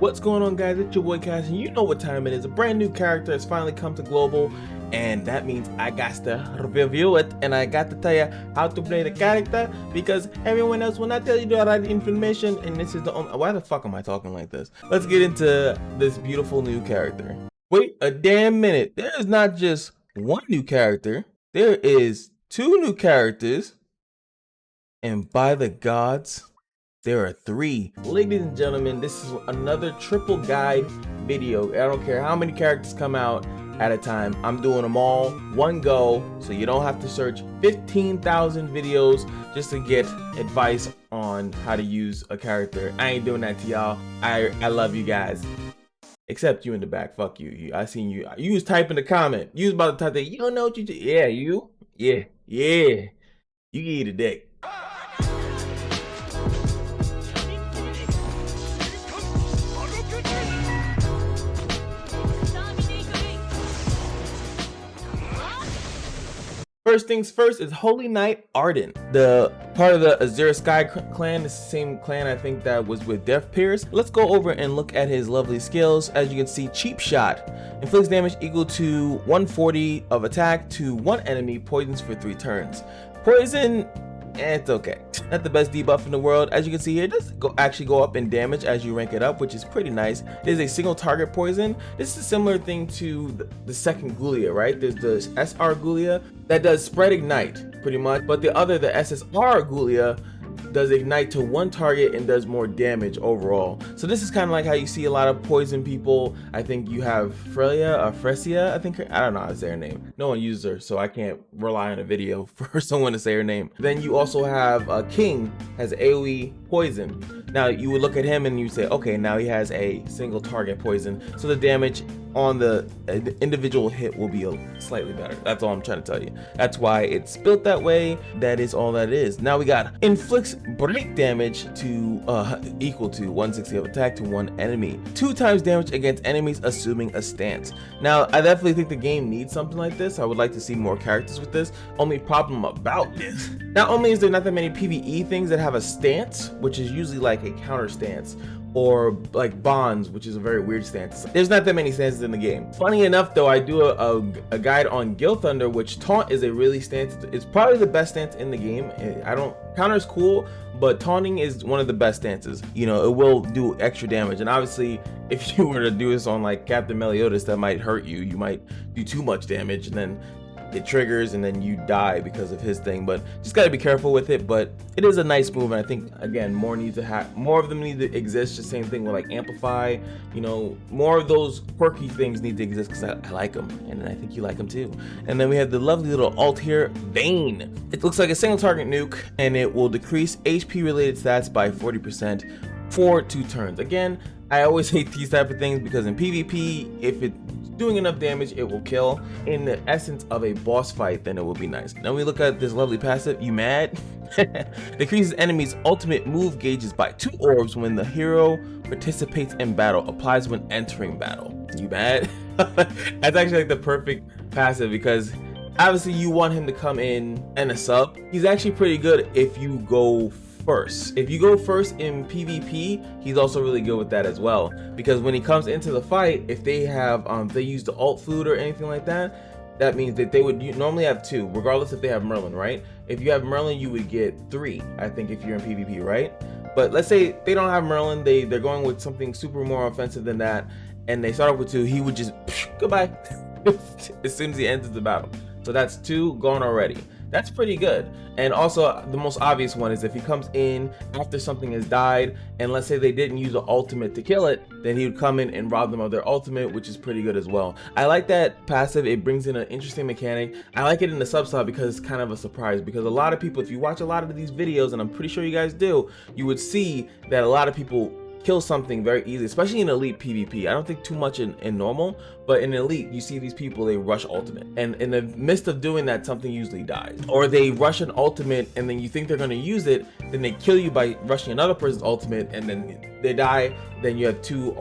What's going on, guys? It's your boy Cash, and you know what time it is. A brand new character has finally come to global, and that means I got to review it, and I got to tell you how to play the character, because everyone else will not tell you the right information, and this is the only— why the fuck am I talking like this? Let's get into this beautiful new character. Wait a damn minute. There is not just one new character. There is two new characters, and by the gods, there are three. Ladies and gentlemen, this is another triple guide video. I don't care how many characters come out at a time. I'm doing them all one go, so you don't have to search 15,000 videos just to get advice on how to use a character. I ain't doing that to y'all. I love you guys. Except you in the back. Fuck you. I seen you. You was typing the comment. You was about to type that. You don't know what you do. Yeah, you. Yeah. You eat a dick. First things first is Holy Knight Arden, the part of the ZEUZ Sky clan. It's the same clan I think that was with Death Pierce. Let's go over and look at his lovely skills. As you can see, Cheap Shot inflicts damage equal to 140 of attack to one enemy, poisons for 3 turns. Poison, it's okay. Not the best debuff in the world. As you can see here, it does actually go up in damage as you rank it up, which is pretty nice. It is a single target poison. This is a similar thing to the second Gulia, right? There's the SR Gulia that does spread ignite pretty much, but the SSR Gulia does ignite to one target and does more damage overall. So this is kind of like how you see a lot of poison people. I think you have Fresia, I think. I don't know how to say her name. No one uses her, so I can't rely on a video for someone to say her name. Then you also have King has AoE poison. Now you would look at him and you say, okay, now he has a single target poison, so the damage on the individual hit will be slightly better. That's all I'm trying to tell you. That's why it's built that way. That is all that is. Now we got inflicts break damage to equal to 160 of attack to one enemy, 2 times damage against enemies assuming a stance. Now I definitely think the game needs something like this. I would like to see more characters with this. Only problem about this, not only is there not that many PvE things that have a stance, which is usually like a counter stance, or like bonds, which is a very weird stance. There's not that many stances in the game. Funny enough though, I do a guide on Guild Thunder, which taunt is a really stance. It's probably the best stance in the game. Counter is cool, but taunting is one of the best stances. You know, it will do extra damage, and obviously if you were to do this on like Captain Meliodas, that might hurt you. You might do too much damage and then it triggers and then you die because of his thing. But just got to be careful with it. But it is a nice move, and I think again more of them need to exist. Just same thing with like Amplify, you know, more of those quirky things need to exist because I like them, and I think you like them too. And then we have the lovely little alt here, Bane. It looks like a single target nuke, and it will decrease HP related stats by 40% for 2 turns. Again, I always hate these type of things because in PvP, if it's doing enough damage, it will kill. In the essence of a boss fight, then it will be nice. Now we look at this lovely passive, You Mad? Decreases enemies' ultimate move gauges by 2 orbs when the hero participates in battle. Applies when entering battle. You mad? That's actually like the perfect passive, because obviously you want him to come in and a sub. He's actually pretty good if you go first. If you go first in PvP, he's also really good with that as well, because when he comes into the fight, if they have they use the alt food or anything like that, that means that they would normally have 2, regardless if they have Merlin, right? If you have Merlin, you would get 3, I think, if you're in PvP, right? But let's say they don't have Merlin, they're going with something super more offensive than that, and they start off with 2, he would just goodbye as soon as he enters the battle. So that's 2 gone already. That's pretty good. And also the most obvious one is if he comes in after something has died, and let's say they didn't use the ultimate to kill it, then he would come in and rob them of their ultimate, which is pretty good as well. I like that passive. It brings in an interesting mechanic. I like it in the sub slot because it's kind of a surprise, because a lot of people, if you watch a lot of these videos, and I'm pretty sure you guys do, you would see that a lot of people kill something very easily, especially in elite PvP. I don't think too much in normal, but in elite, you see these people, they rush ultimate, and in the midst of doing that, something usually dies. Or they rush an ultimate, and then you think they're going to use it, then they kill you by rushing another person's ultimate, and then they die. Then you have 2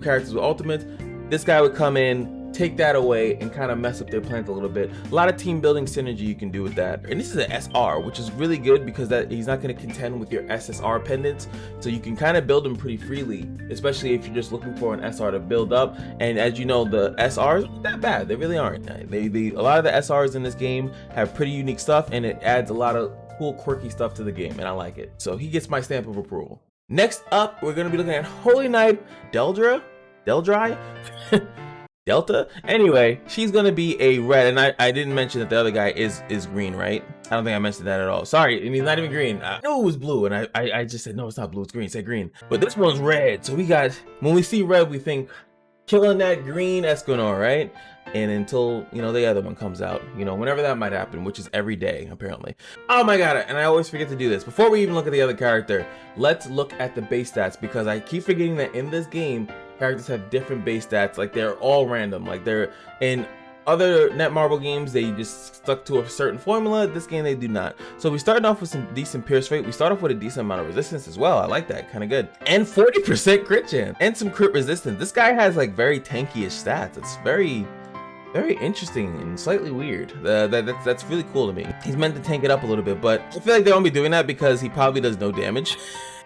characters with ultimates. This guy would come in, take that away and kind of mess up their plans a little bit. A lot of team building synergy you can do with that. And this is an SR, which is really good because that he's not going to contend with your SSR pendants, so you can kind of build them pretty freely, especially if you're just looking for an SR to build up. And as you know, the SRs aren't that bad. They really aren't. A lot of the SRs in this game have pretty unique stuff, and it adds a lot of cool quirky stuff to the game, and I like it. So he gets my stamp of approval. Next up, we're going to be looking at Holy Knight Deldry. Delta. Anyway, she's gonna be a red, and I didn't mention that the other guy is green, right? I don't think I mentioned that at all. Sorry, and he's not even green. I know it was blue, and I just said no, it's not blue, it's green. Say green, but this one's red. So we got, when we see red, we think killing that green Escanor, right? And until, you know, the other one comes out, you know, whenever that might happen, which is every day apparently. Oh my god, and I always forget to do this. Before we even look at the other character, let's look at the base stats, because I keep forgetting that in this game characters have different base stats. Like, they're all random. Like, they're in other Netmarble games, they just stuck to a certain formula. This game, they do not. So we started off with some decent pierce rate. We start off with a decent amount of resistance as well. I like that, kind of good. And 40% crit chance and some crit resistance. This guy has like very tanky-ish stats. It's very interesting and slightly weird. That's really cool to me. He's meant to tank it up a little bit, but I feel like they won't be doing that because he probably does no damage.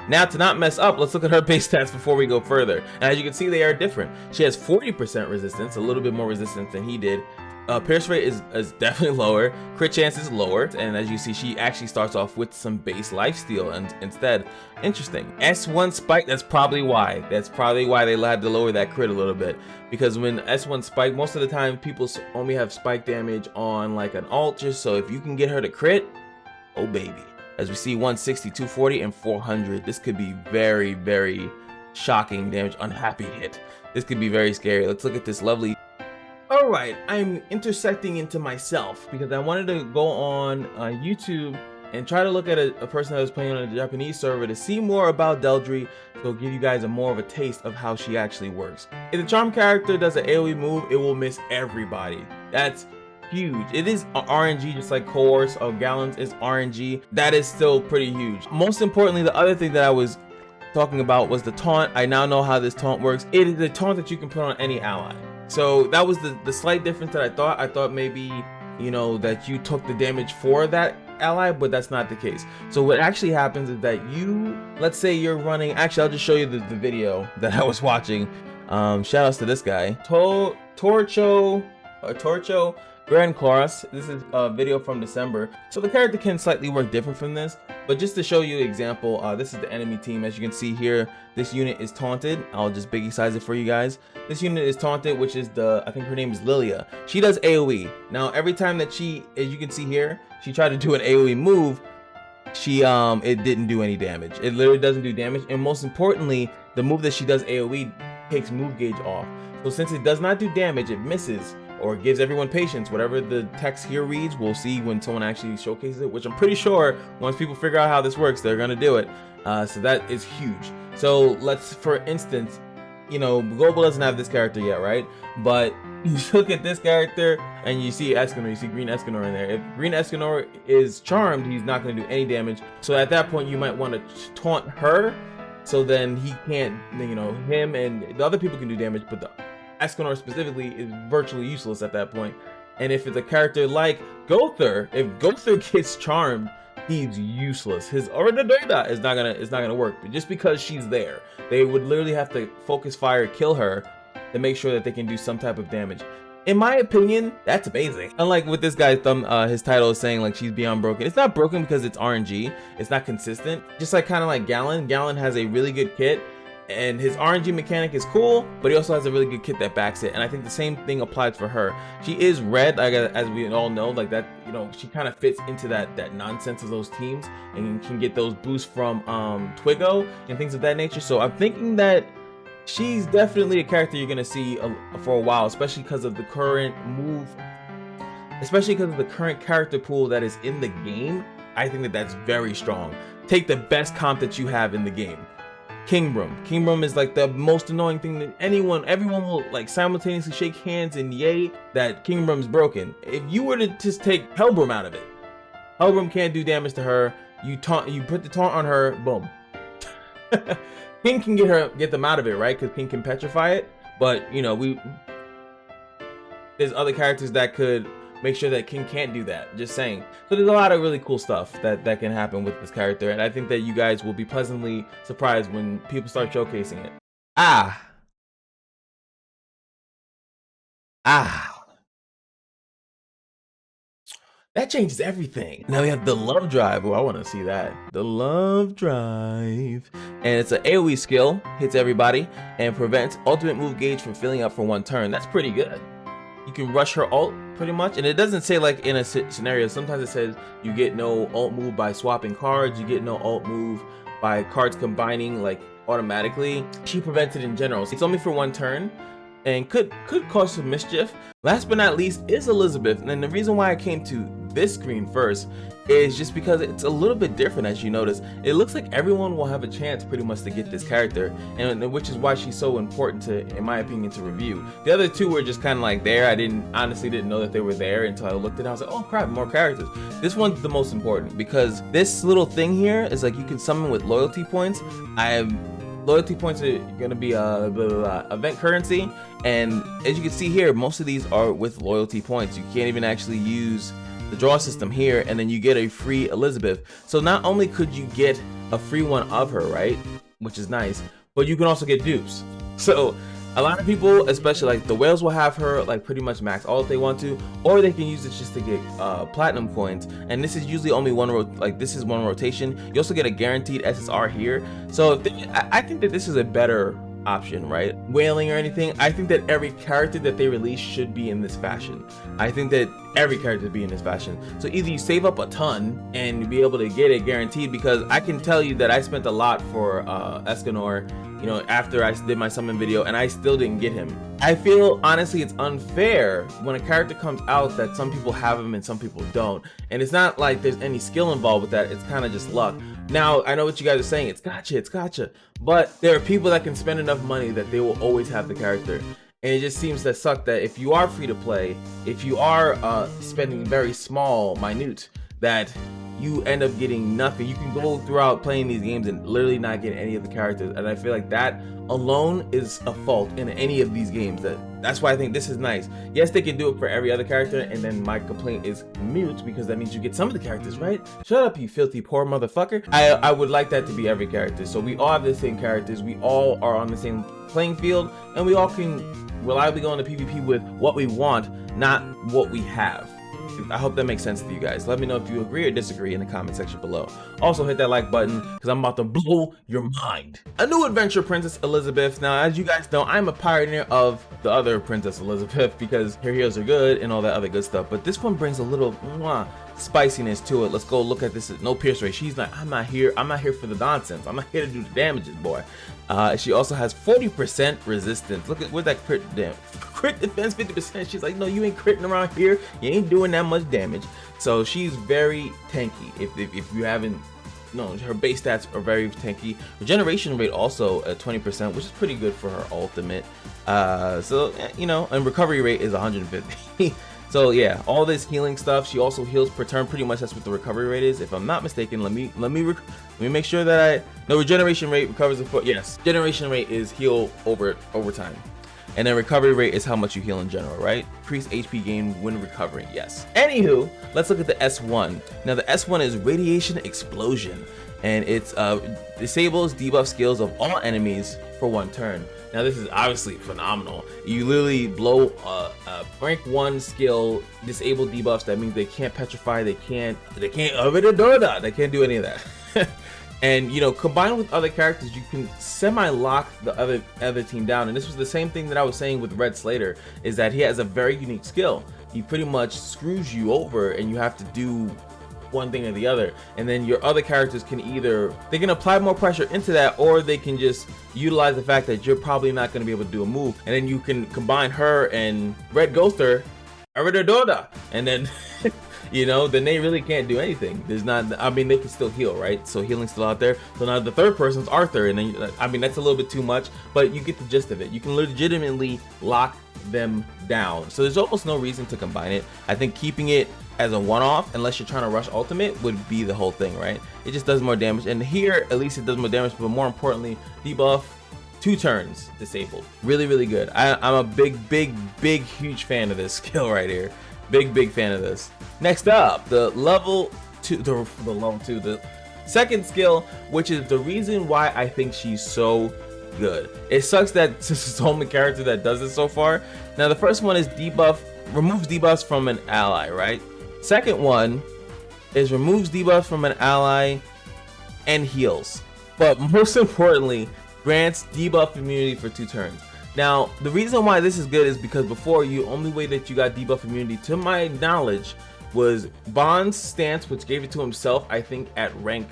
Now, to not mess up, let's look at her base stats before we go further. And as you can see, they are different. She has 40% resistance, a little bit more resistance than he did. Pierce rate is definitely lower. Crit chance is lower, and as you see, she actually starts off with some base lifesteal and instead. Interesting. S1 spike, that's probably why. That's probably why they had to lower that crit a little bit. Because when S1 spike, most of the time people only have spike damage on like an alt, just so if you can get her to crit, oh baby. As we see 160, 240, and 400. This could be very, very shocking damage. Unhappy hit. This could be very scary. Let's look at this lovely. Alright, I'm intersecting into myself because I wanted to go on YouTube and try to look at a person that was playing on a Japanese server to see more about Deldry, so give you guys more of a taste of how she actually works. If the charm character does an AoE move, it will miss everybody. That's huge. It is RNG, just like Coerce or Gallons is RNG. That is still pretty huge. Most importantly, the other thing that I was talking about was the taunt. I now know how this taunt works. It is a taunt that you can put on any ally. So that was the slight difference that I thought. I thought maybe, you know, that you took the damage for that ally, but that's not the case. So what actually happens is that you, let's say you're running, actually I'll just show you the video that I was watching. Shout outs to this guy, Torcho Grand Chorus. This is a video from December. So the character can slightly work different from this, but just to show you an example, this is the enemy team. As you can see here, this unit is taunted. I'll just biggie size it for you guys. This unit is taunted, which is I think her name is Lilia. She does AoE. Now every time that she, as you can see here, she tried to do an AoE move, it didn't do any damage. It literally doesn't do damage, and most importantly, the move that she does AoE takes move gauge off. So since it does not do damage, it misses, or gives everyone patience. Whatever the text here reads, we'll see when someone actually showcases it, which I'm pretty sure once people figure out how this works, they're gonna do it. So that is huge. So let's, for instance, you know, Global doesn't have this character yet, right? But you look at this character and you see Escanor, you see green Escanor in there. If green Escanor is charmed, he's not gonna do any damage. So at that point, you might want to taunt her, so then he can't, you know, him and the other people can do damage, but the Escanor specifically is virtually useless at that point. And if it's a character like Gother, if Gother gets charmed, he's useless. His Ordinata is not gonna work. But just because she's there, they would literally have to focus fire, kill her, to make sure that they can do some type of damage. In my opinion, that's amazing. Unlike with this guy's his title is saying like she's beyond broken. It's not broken because it's RNG. It's not consistent. Just like kind of like Gallon. Gallon has a really good kit, and his RNG mechanic is cool, but he also has a really good kit that backs it. And I think the same thing applies for her. She is red, like, as we all know, like that, you know, she kind of fits into that nonsense of those teams and can get those boosts from Twiggo and things of that nature. So I'm thinking that she's definitely a character you're gonna see for a while, especially because of the current character pool that is in the game. I think that that's very strong. Take the best comp that you have in the game. Kingbrum. Kingbrum is like the most annoying thing that everyone will like simultaneously shake hands and yay that Kingbrum's broken. If you were to just take Hellbrum out of it, Hellbrum can't do damage to her. You put the taunt on her, boom. King can get them out of it, right? Because King can petrify it. But you know, there's other characters that could make sure that King can't do that. Just saying. So there's a lot of really cool stuff that can happen with this character, and I think that you guys will be pleasantly surprised when people start showcasing it. Ah. That changes everything. Now we have the Love Drive. Oh, I want to see that. The Love Drive. And it's an AoE skill, hits everybody, and prevents ultimate move gauge from filling up for 1 turn. That's pretty good. You can rush her ult pretty much, and it doesn't say like in a scenario. Sometimes it says you get no ult move by swapping cards, you get no ult move by cards combining like automatically. She prevents it in general. It's only for 1 turn and could cause some mischief. Last but not least is Elizabeth, and the reason why I came to this screen first is just because it's a little bit different. As you notice, it looks like everyone will have a chance pretty much to get this character, and which is why she's so important to, in my opinion, to review. The other two were just kind of like there. I honestly didn't know that they were there until I looked at it. I was like, oh crap, more characters. This one's the most important because this little thing here is like you can summon with loyalty points. Loyalty points are going to be event currency, and as you can see here, most of these are with loyalty points. You can't even actually use the draw system here, and then you get a free Elizabeth. So not only could you get a free one of her, right, which is nice, but you can also get dupes. So a lot of people, especially like the whales, will have her like pretty much max all if they want to, or they can use it just to get platinum coins. And this is usually only one rotation. You also get a guaranteed SSR here. So I think that this is a better option, right? Whaling or anything, I think that every character that they release should be in this fashion. I think that every character should be in this fashion. So either you save up a ton and be able to get it guaranteed, because I can tell you that I spent a lot for Escanor, you know, after I did my summon video, and I still didn't get him. I feel honestly it's unfair when a character comes out that some people have him and some people don't, and it's not like there's any skill involved with that. It's kind of just luck. Now I know what you guys are saying, it's gotcha, but there are people that can spend enough money that they will always have the character. And it just seems to suck that if you are free to play, if you are spending very small, minute, that you end up getting nothing. You can go throughout playing these games and literally not get any of the characters, and I feel like that alone is a fault in any of these games. That's why I think this is nice. Yes, they can do it for every other character, and then my complaint is mute, because that means you get some of the characters, right? Shut up, you filthy poor motherfucker. I would like that to be every character, so we all have the same characters, we all are on the same playing field, and we all can reliably go into PvP with what we want, not what we have. I hope that makes sense to you guys. Let me know if you agree or disagree in the comment section below. Also hit that like button, because I'm about to blow your mind. A new adventure, Princess Elizabeth. Now, as you guys know, I'm a pioneer of the other Princess Elizabeth, because her heroes are good and all that other good stuff, but this one brings a little spiciness to it. Let's go look at this. No pierce rate. She's like, I'm not here for the nonsense. I'm not here to do the damages, boy. She also has 40% resistance. Look at, where's that crit defense, 50%. She's like, no, you ain't critting around here. You ain't doing that much damage. So she's very tanky. If you haven't, no, her base stats are very tanky. Regeneration rate also at 20%, which is pretty good for her ultimate. So you know, and recovery rate is 150. So yeah, all this healing stuff. She also heals per turn. Pretty much that's what the recovery rate is, if I'm not mistaken. Let me make sure that regeneration rate recovers the foot. Yes, generation rate is heal over time, and then recovery rate is how much you heal in general, right? Increase HP gain when recovering. Yes. Anywho, let's look at the S1. Now the S1 is Radiation Explosion, and it's disables debuff skills of all enemies for 1 turn. Now this is obviously phenomenal. You literally blow a rank 1 skill, disable debuffs. That means they can't petrify, they can't they can't do any of that. And you know, combined with other characters, you can semi-lock the other team down. And this was the same thing that I was saying with Red Slater, is that he has a very unique skill. He pretty much screws you over, and you have to do one thing or the other, and then your other characters can either, they can apply more pressure into that, or they can just utilize the fact that you're probably not going to be able to do a move, and then you can combine her and Red Ghoster, and then you know, then they really can't do anything. There's not, I mean, they can still heal, right? So healing's still out there. So now the third person's Arthur, and then, I mean, that's a little bit too much, but you get the gist of it. You can legitimately lock them down. So there's almost no reason to combine it. I think keeping it as a one-off, unless you're trying to rush ultimate, would be the whole thing, right? It just does more damage, and here at least it does more damage, but more importantly, debuff 2 turns disabled. Really, really good. I'm a big, huge fan of this skill right here. Big fan of this. Next up, the level 2, the second skill, which is the reason why I think she's so good. It sucks that this is the only character that does it so far. Now the first one is debuff, removes debuffs from an ally, right? Second one is removes debuffs from an ally and heals. But most importantly, grants debuff immunity for 2 turns. Now, the reason why this is good is because before, the only way that you got debuff immunity, to my knowledge, was Bond's stance, which gave it to himself, I think, at rank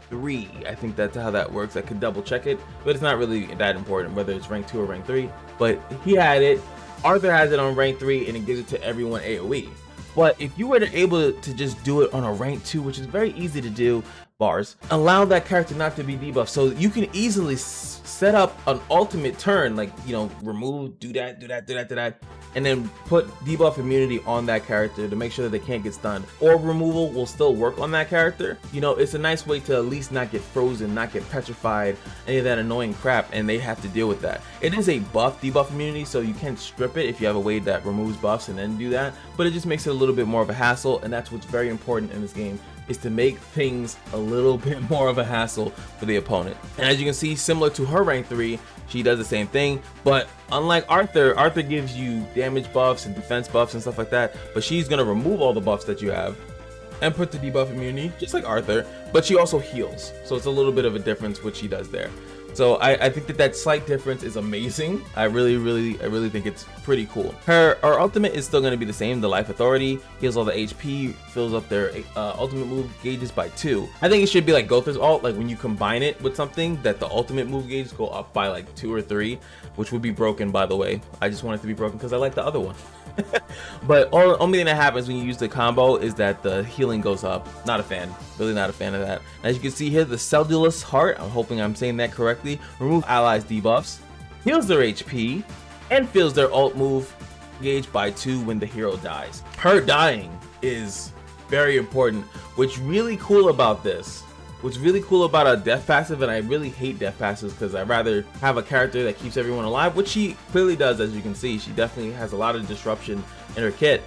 3. I think that's how that works. I could double check it, but it's not really that important whether it's rank 2 or rank 3. But he had it. Arthur has it on rank 3, and it gives it to everyone AoE. But if you were able to just do it on a rank 2, which is very easy to do, bars, allow that character not to be debuffed, so you can easily set up an ultimate turn, like, you know, remove, do that, and then put debuff immunity on that character to make sure that they can't get stunned. Orb removal will still work on that character. You know, it's a nice way to at least not get frozen, not get petrified, any of that annoying crap, and they have to deal with that. It is a buff debuff immunity, so you can strip it if you have a way that removes buffs and then do that, but it just makes it a little bit more of a hassle, and that's what's very important in this game, is to make things a little bit more of a hassle for the opponent. And as you can see, similar to her rank 3, she does the same thing, but unlike Arthur gives you damage buffs and defense buffs and stuff like that, but she's gonna remove all the buffs that you have and put the debuff immunity, just like Arthur, but she also heals. So it's a little bit of a difference what she does there. So I think that slight difference is amazing. I really think it's pretty cool. Her ultimate is still going to be the same. The Life Authority heals all the HP, fills up their ultimate move gauges by 2. I think it should be like Gother's ult, like when you combine it with something, that the ultimate move gauges go up by like 2 or 3, which would be broken, by the way. I just want it to be broken because I like the other one. But only thing that happens when you use the combo is that the healing goes up. Not a fan, really not a fan of that. As you can see here, the Cellulous Heart, I'm hoping I'm saying that correctly, remove allies debuffs, heals their HP, and fills their ult move gauge by 2 when the hero dies. Her dying is very important. What's really cool about this, what's really cool about a death passive, and I really hate death passives because I'd rather have a character that keeps everyone alive, which she clearly does. As you can see, she definitely has a lot of disruption in her kit.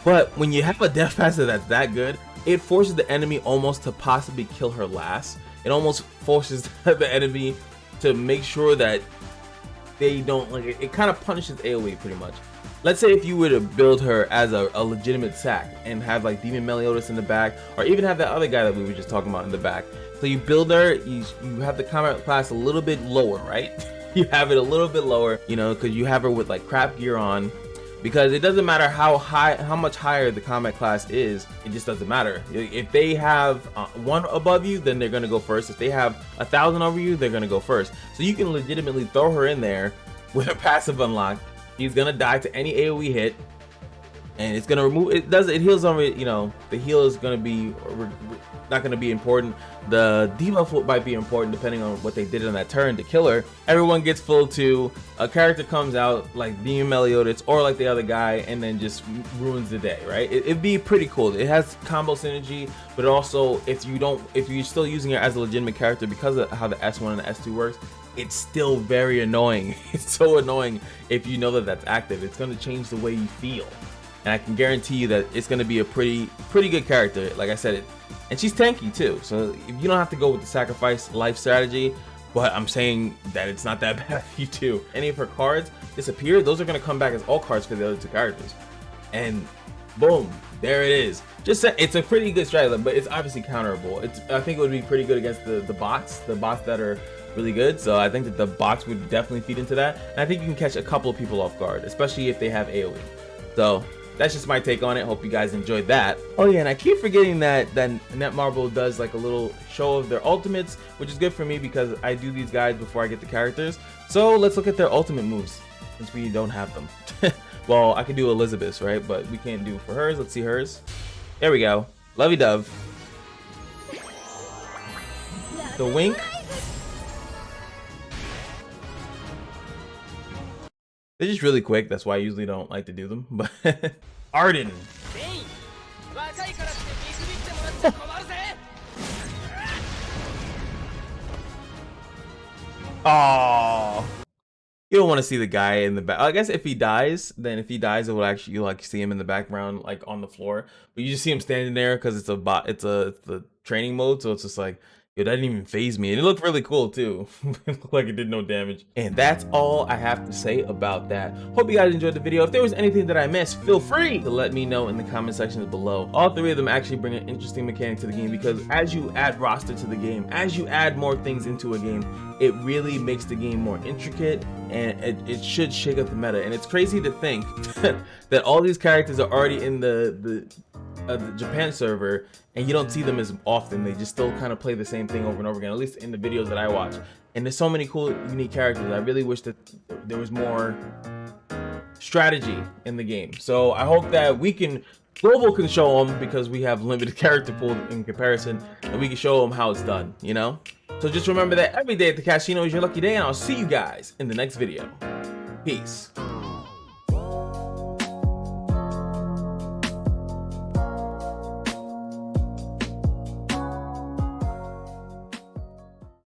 But when you have a death passive that's that good, it forces the enemy almost to possibly kill her last. It almost forces the enemy to make sure that they don't, like, it kind of punishes AoE pretty much. Let's say if you were to build her as a legitimate sack and have like Demon Meliodas in the back, or even have that other guy that we were just talking about in the back. So you build her, you have the combat class a little bit lower, right? You have it a little bit lower, you know, because you have her with like crap gear on, because it doesn't matter how much higher the combat class is, it just doesn't matter. If they have 1 above you, then they're gonna go first. If they have 1,000 over you, they're gonna go first. So you can legitimately throw her in there with a passive unlocked. He's gonna die to any AoE hit, and it's gonna remove it. It heals on, you know, the heal is gonna be not gonna be important. The debuff might be important depending on what they did on that turn to kill her. Everyone gets full 2. A character comes out like Demon Meliodas or like the other guy, and then just ruins the day, right? It'd be pretty cool. It has combo synergy, but also if you're still using it as a legitimate character, because of how the S1 and the S2 works, it's still very annoying. It's so annoying if you know that that's active. It's going to change the way you feel, and I can guarantee you that it's going to be a pretty good character. Like I said, and she's tanky too, so if you don't have to go with the sacrifice life strategy, but I'm saying that it's not that bad if you do. Any of her cards disappear, those are going to come back as all cards for the other 2 characters, and boom, there it is. It's a pretty good strategy, but it's obviously counterable. I think it would be pretty good against the bots that are really good. So I think that the box would definitely feed into that, and I think you can catch a couple of people off guard, especially if they have AoE. So that's just my take on it. Hope you guys enjoyed that. Oh yeah, and I keep forgetting that Netmarble does like a little show of their ultimates, which is good for me because I do these guys before I get the characters. So let's look at their ultimate moves, since we don't have them. Well, I can do Elizabeth's, right, but we can't do for hers. Let's see hers. There we go. Lovey Dove. The Wink. They're just really quick, that's why I usually don't like to do them, but Arden. Oh, You don't want to see the guy in the back. I guess if he dies, then if he dies, it will actually, you like see him in the background, like on the floor. But you just see him standing there because it's a bot. It's the training mode, so it's just like, yo, that didn't even phase me, and it looked really cool too. It looked like it did no damage. And that's all I have to say about that. Hope you guys enjoyed the video. If there was anything that I missed, feel free to let me know in the comment sections below. All three of them actually bring an interesting mechanic to the game, because as you add roster to the game, as you add more things into a game, it really makes the game more intricate, and it should shake up the meta. And it's crazy to think that all these characters are already in the Japan server, and you don't see them as often. They just still kind of play the same thing over and over again, at least in the videos that I watch. And there's so many cool, unique characters. I really wish that there was more strategy in the game. So I hope that Global can show them, because we have limited character pool in comparison, and we can show them how it's done, you know? So just remember that every day at the casino is your lucky day, and I'll see you guys in the next video. Peace.